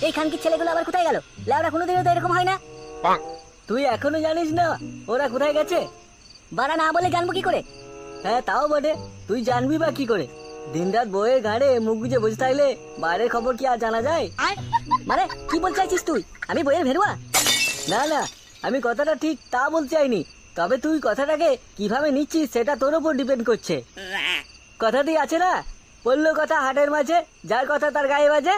এই খানকির ছেলেগুলো আবার কোথায় গেল? লেওরা কোনোদিনও তো এরকম হয় না। তুই এখনো জানিস না ওরা কোথায় গেছে? বাড়া না বলে জানবো কি করে? হ্যাঁ তাও বটে, তুই জানবি বা কি করে? দিনরাত বইয়ের ঘাড়ে মুখ গুজে বসে থাকলে বাইরের খবর কি আর জানা যায়? মানে কি বলতে চাইছিস তুই? আমি বইয়ের ভেরুয়া? না না, আমি কথাটা ঠিক তা বলতে চাইনি। তবে তুই কথাটাকে কিভাবে নিচ্ছিস সেটা তোর উপর ডিপেন্ড করছে। কথাটি আছে না, বললো কথা হাটের মাঝে, যার কথা তার গায়ে বাজে।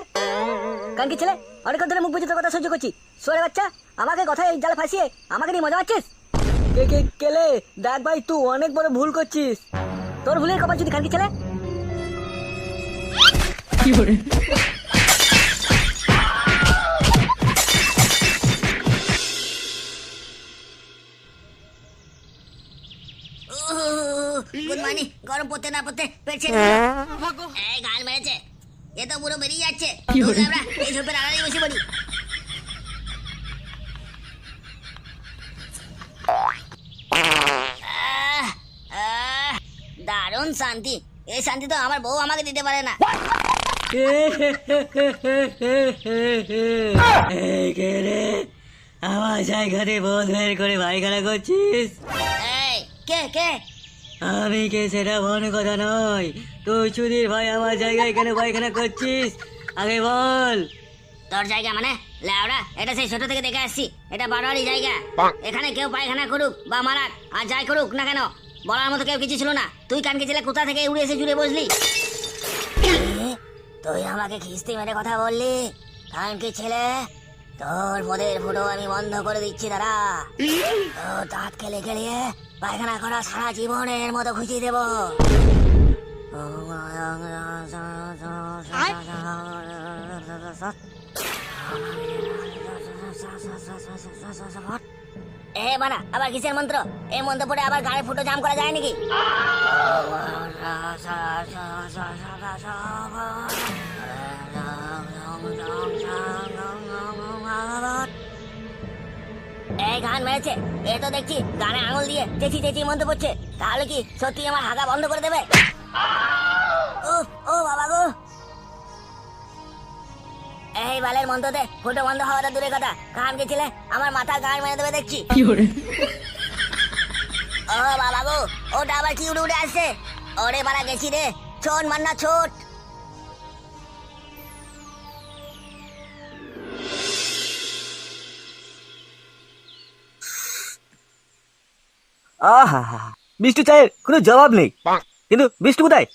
কানকি ছেলে, অনেক ধরে মুখ বুঝে তোর কথা সহ্য করছি। সোরে বাচ্চা, আমাকে কথায় জাল ফাঁসিয়ে আমাকে নিয়ে মজা পাচ্ছিস? কে কে কেলে দেখ ভাই, তুই অনেক বড় ভুল করছিস। তোর ভুলের কপাল যদি খানকি ছেলে। Good morning. গরম পড়তে না পড়তে পেট এই গাল মেরেছে, এ তো পুরো বেরিয়ে যাচ্ছে। আমরা এই ঝোপের আড়ালেই বসে পড়ি। দারুণ শান্তি। এই শান্তি তো আমার বউ আমাকে দিতে পারে না। আমার জায়গাতে বোধ বের করে পায়খানা করছিস? এই কে কে? আমি কে সেটা মনে কথা নয়, তুই চুদির ভাই আমার জায়গায় কেন পায়খানা করছিস আগে বল। তোর জায়গা মানে? লেওড়া, এটা সেই ছোট থেকে দেখে আসছি, এটা বাড়াবাড়ি জায়গা। এখানে কেউ পায়খানা করুক বা মারাক আর যাই করুক না কেন, বলার মতো কেউ কিছু ছিল না। তুই কানকে ছেলে কোথা থেকে উড়ে এসে জুড়ে বসলি? তুই আমাকে খিস্তি মেরে কথা বললি? কানকে ছেলে, তোর পদের ফুটো আমি বন্ধ করে দিচ্ছি। দাঁড়া, তোর দাঁত খেলে খেলিয়ে পায়খানা করা সারা জীবনের মতো খুঁজিয়ে দেবো। এ বানা, আবার কিসের মন্ত্র? এই মন্ত্র পড়ে আবার গায়ে ফুটো জাম করা যায় নাকি? এই গান মেরেছে, এ তো দেখছি গানে আঙুল দিয়ে চেঁচি চেঁচি মন্ত্র পড়ছে। তাহলে কি সত্যি আমার হাগা বন্ধ করে দেবে? ও বাবা গো, এই বালের মন্ত্রতে ফুটো বন্ধ হওয়াটা দূরে কথা, কান গেছিলে আমার মাথা গান মেরে দেবে দেখছি। ও বাবা গো, ওটা আবার কি উড়ে উড়ে আসছে? ওরে বাড়া গেছি রে, ছোট মান্না ছোট। আহা, মিষ্টি চায়ের কোনো জবাব নেই। কিন্তু মিষ্টি কোথায়?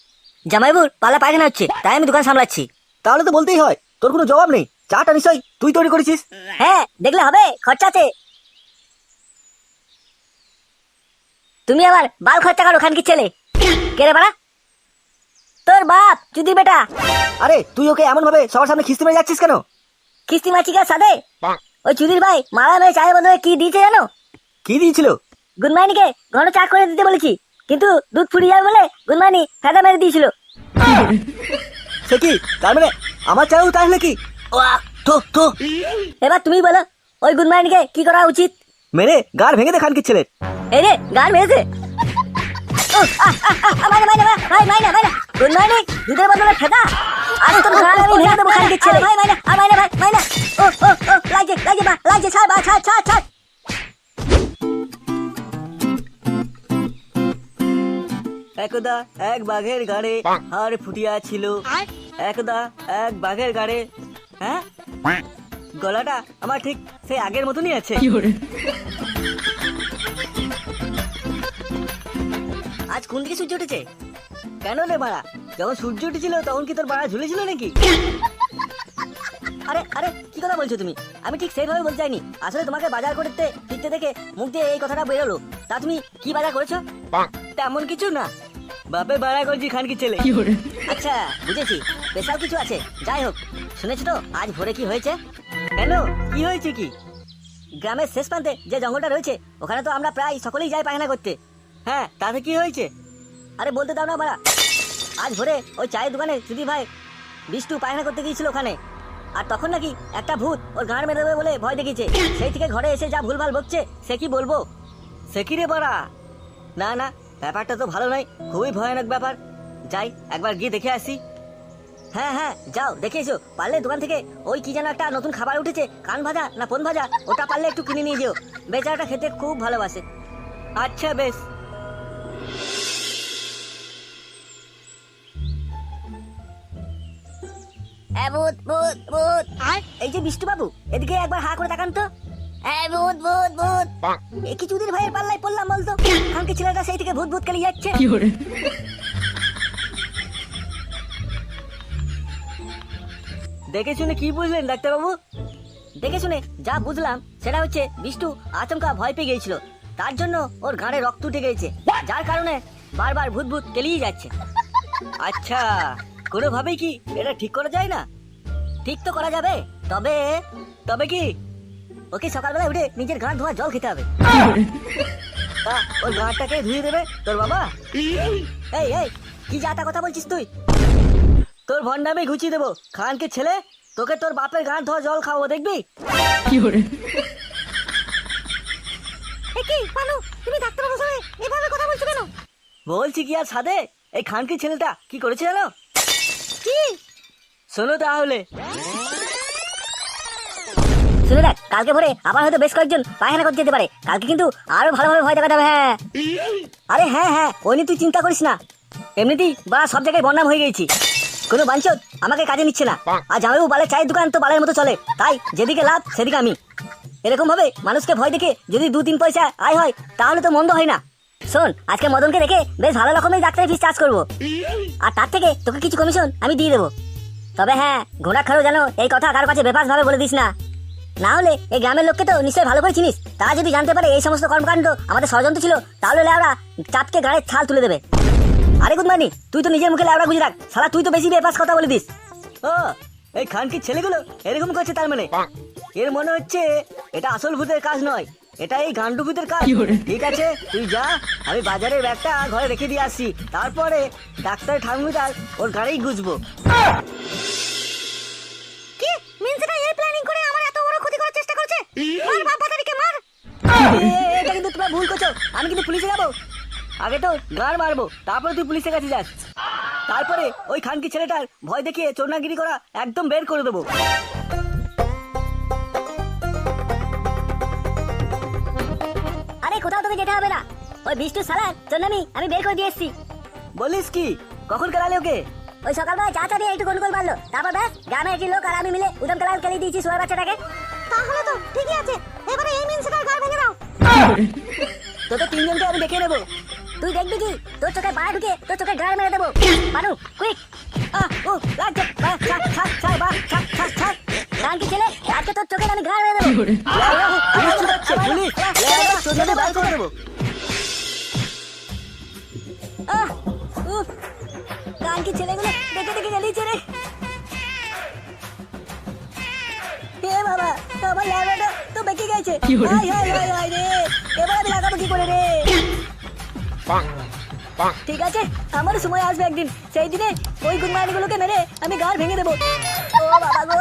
জামাইবুর পালা পায়খানা হচ্ছে, তাই আমি দোকান সামলাচ্ছি। তাহলে তো বলতেই হয় তোর কোনো জবাব নেই। চাটা নিশ্চয় তুই তৈরি করেছিস। হ্যাঁ, দেখলে হবে, খরচা আছে। তুমি আবার বাল খরচা করো খানকির ছেলে। কে রে বাড়া? তোর বাপ চুদি বেটা। আরে তুই ওকে এমন ভাবে সবার সামনে খিস্তি মেরে যাচ্ছিস কেন? কিস্তি মাছিকার সাথে ওই চুদির ভাই মারা মেয়ে চায়ের বদলে কি দিয়েছে জানো? কি দিয়েছিল? গুনমাইনিকে ঘন চা করে দিতে বলেছি, কিন্তু দুধ ফুরিয়ে যাবে বলে গুনমাইনি ফেদা মেরে দিয়েছিল। সে কি তার মানে আমার চাও তাহলে কি? এবার তুমি বলো ওই গুনমাইনিকে কি করা উচিত? মেরে গাড় ভেঙে দে খানকির ছেলে। এই রে গান মেরেছে। গুনমাইনি দুধের বদলে ফেদা। আজ তোর গান আমি ভেঙে দেবো খানকির ছেলে। ভাই মাইনা, মাইনা ভাই মাইনা। ও ও ও লাগছে লাগছে বা লাগছে, ছাড় বা ছাড় ছাড় ছাড়। একদা এক বাঘের গাড়ে হাড় ফুটিয়া ছিল। একদা এক বাঘের গাড়ে। হ্যাঁ, গলাটা আমার ঠিক সেই আগের মতনই আছে। আজ কোন দিকে সূর্য উঠেছে? কেন রে বাড়া, যখন সূর্য উঠেছিল তখন কি তোর বাড়া ঝুলেছিল নাকি? আরে আরে কি কথা বলছো তুমি? আমি ঠিক সেইভাবে বলতে চাইনি। আসলে তোমাকে বাজার করতে ফিরতে দেখে মুখ দিয়ে এই কথাটা বেরোলো। তা তুমি কি বাজার করেছো? তেমন কিছু না, বাপে বাড়া করছি খানকির ছেলে। আচ্ছা বুঝেছি, স্পেশাল কিছু আছে। যাই হোক, শুনেছো তো আজ ভোরে কি হয়েছে? কেন, কি হয়েছে কি? গ্রামের শেষ প্রান্তে যে জঙ্গলটা রয়েছে ওখানে তো আমরা প্রায় সকলেই যাই পায়খানা করতে। হ্যাঁ, তাতে কি হয়েছে? আরে বলতে দাও না বাড়া। আজ ভোরে ওই চায়ের দোকানে সুধীর ভাই বিষ্টু পায়খানা করতে গিয়েছিল ওখানে। আর তখন নাকি একটা ভূত ওর গাঁড় মেরে দেবে বলে ভয় দেখিয়েছে। সেই থেকে ঘরে এসে যা ভুলভাল বকছে সে কি বলবো। সে কি রে বাড়া? না না, ব্যাপারটা তো ভালো নয়, খুবই ভয়ানক ব্যাপার। যাই একবার গিয়ে দেখে আসি। হ্যাঁ হ্যাঁ যাও দেখে এসো, পারলে দোকান থেকে ওই কি যেন একটা নতুন খাবার উঠেছে, কান ভাজা না পন ভাজা, ওটা পারলে একটু কিনে নিয়ে যেও, বেচারাটা খেতে খুব ভালোবাসে। আচ্ছা বেশ। ভূত ভূত ভূত। এই যে বিষ্টু বাবু, এদিকে একবার হা করে তাকান তো। ভূত ভূত ভূত। এ কি চুদির ভাইয়ের পাল্লায় পড়লাম বলতো, কালকে ছেলেটা সেই থেকে ভূত ভূত খেলে যাচ্ছে। দেখে শুনে কি বুঝলেন ডাক্তারবাবু? দেখে শুনে যা বুঝলাম সেটা হচ্ছে বিষ্টু আচমকা ভয় পেয়ে গিয়েছিল, তার জন্য ওর ঘাড়ে রক্ত উঠে গেছে, যার কারণে বারবার ভূত ভূত কেলিয়ে যাচ্ছে। আচ্ছা, কোনোভাবেই কি এটা ঠিক করা যায় না? ঠিক তো করা যাবে, তবে তবে কি? ওকে সকালবেলা উঠে নিজের ঘাড় ধোয়া জল খেতে হবে। তা ওর গাঁটটাকে ধুয়ে দেবে তোর বাবা? এই এই কি যা তা কথা বলছিস তুই? তোর ভন্ডামে ঘুচিয়ে দেবো খানকে ছেলে, তোকে তোর বাপের গাঁট ধোয়া জল খাওয়াবো দেখবি। কি পানু, তুমি ডাক্তারবাবুর সঙ্গে এভাবে কথা বলছো কেন? বলছি কি আর সাদে, এই খানকি ছেলেটা কি করেছে জানো? কি? শোনো তাহলে। শুনে দেখ, কালকে ভোরে আবার হয়তো বেশ কয়েকজন পায়খানা করতে যেতে পারে, কালকে কিন্তু আরো ভালোভাবে ভয় দেখাতে হবে। হ্যাঁ আরে হ্যাঁ হ্যাঁ, ওই নিয়ে তুই চিন্তা করিস না, এমনিতেই বা সব জায়গায় বদনাম হয়ে গেছি, কোনো বাঞ্চত আমাকে কাজে নিচ্ছে না, আর জামাইবাবু বালের চায়ের দোকান তো বালের মতো চলে, তাই যেদিকে লাভ সেদিকে আমি। এরকম ভাবে মানুষকে ভয় দেখে যদি 2-3 পয়সা আয় হয় তাহলে তো মন্দ হয় না। শোন, আজকে মদনকে রেখে বেশ ভালো রকমের ডাক্তারি ফিস চার্জ করবো, আর তার থেকে তোকে কিছু কমিশন আমি দিয়ে দেবো। তবে হ্যাঁ, ঘোড়া খারো জানো এই কথা কারো কাছে বেফাস ভাবে বলে দিস না, না হলে এই গ্রামের লোককে তো নিশ্চয়ই ভালো করে চিনিস, তারা যদি জানতে পারে এই সমস্ত কর্মকাণ্ড আমাদের ষড়যন্ত্র ছিল, তাহলে লেওড়া চাপকে গাড়ির ছাল তুলে দেবে। আরে গুদমানি, তুই তো নিজের মুখে লেওড়া গুজে রাখ, শালা তুই তো বেশি বেফাস কথা বলে দিস। ও, এই খানকি ছেলেগুলো এরকম করছে তার মানে? এর মনে হচ্ছে এটা আসল ভূতের কাজ নয়, এটা এই গান্ডু ভূতের কাজ। ঠিক আছে, তুই যা, আমি বাজারের ব্যাগটা ঘরে রেখে দিয়ে আসছি, তারপরে ডাক্তার ঠাকুরদার ওর গাড়িই গুজবো। কি মিনসেটা এই প্ল্যানিং করে আমার এত বড় ক্ষতি করার চেষ্টা করছে? মার বাবা তারিকে মার। এটা কিন্তু তোমরা ভুল করছো, আমি কিন্তু পুলিশে যাবো। আগে তো গাড় মারবো, তারপরে তুই পুলিশের কাছে যাস, তারপরে ওই খানকি ছেলেটার ভয় দেখিয়ে চোরনাগিরি করা একদম বের করে দেবো। আরে কোথাও তোকে যেতে হবে না, ওই বিষ্টু সালার জন্য আমি বের করে দিয়ে এসেছি। বলিস কি? কখন কেলালে ওকে? ওই সকালবেলা চা চা দিয়ে একটু গন্ডগোল মারলো, তারপর ব্যাস গ্রামের একটি লোক আর আমি মিলে উদম কালাম খেলে দিয়েছি সোয়া বাচ্চাটাকে। তাহলে তো ঠিকই আছে, এবারে এই মিনসেটার গাড় ভেঙে দাও। তোদের তিনজনকে আমি দেখে নেবো। তুই দেখবি কি, তোর চোখে পা ঢুকে তোর চোখে গাড় মেরে দেবো। মানু কুইক। লাগছে, কি ছেলে, আজকে তোর চোখে আমি গাড় মেরে দেবো। পুলিশ তোর জন্য বার করে দেবো। কানকি ছেলেগুলো দেখে দেখে জ্বালিয়েছে রে। এ বাবা, আমার ল্যাবটা তো বেঁকে গেছে। হাই হাই হাই হাই রে, এবার আমি লাগাবো কি করে রে? ঠিক আছে, আমার সময় আসবে একদিন, সেই দিনে ওই গুণমানিগুলোকে মেরে আমি গাড় ভেঙে দেবো। ও বাবা গো।